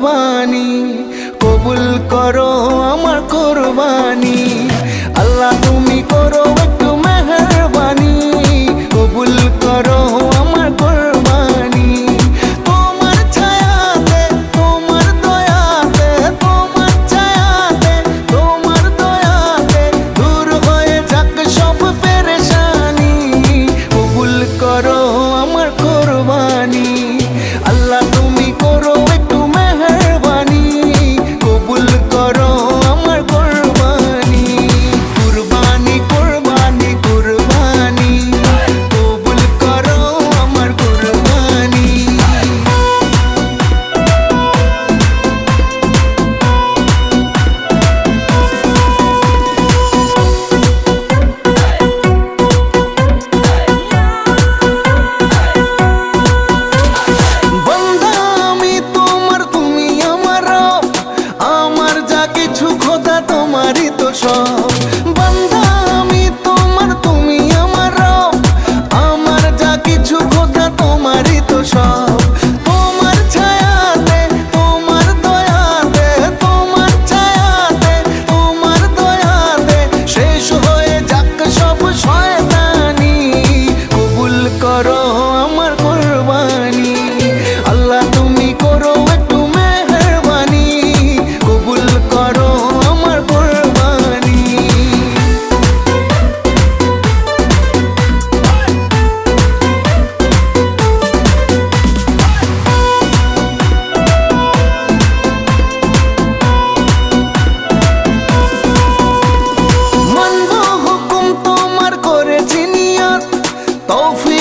কুরবানি, কবুল করো আমার কুরবানি। আল্লাহ তুমি করো একটু মেহেরবানি, কবুল করো আমার কুরবানি। তোমার ছায়াতে, তোমার দয়াতে, তোমার ছায়াতে, তোমার দয়াতে দূর হয়ে যাক সব পেরেশানি, কবুল করো আমার কুরবানি। আল্লাহ তুমি করো একটু মেহেরবানি, কবুল করো আমার কুরবানি। কুরবানি কুরবানি কুরবানি, কবুল করো আমার কুরবানি। বান্দা আমি তোমার, তুমি আমার রব, আমার যা কিছু খোদা তোমারই তো সব। বান্দা আমি তোমার, তুমি আমার রব, আমার যা কিছু খোদা তোমারই তো সব। তোমার ছায়াতে, তোমার দয়াতে, তোমার ছায়াতে, তোমার দয়াতে শেষ হয়ে যাক সব শয়তানি, কবুল করো আমার কুরবানি। আল্লাহ তুমি করো একটু মেহেরবানি, কবুল করো আমার কুরবানি। মানবো হুকুম তোমার করেছি নিয়ত, তৌফিক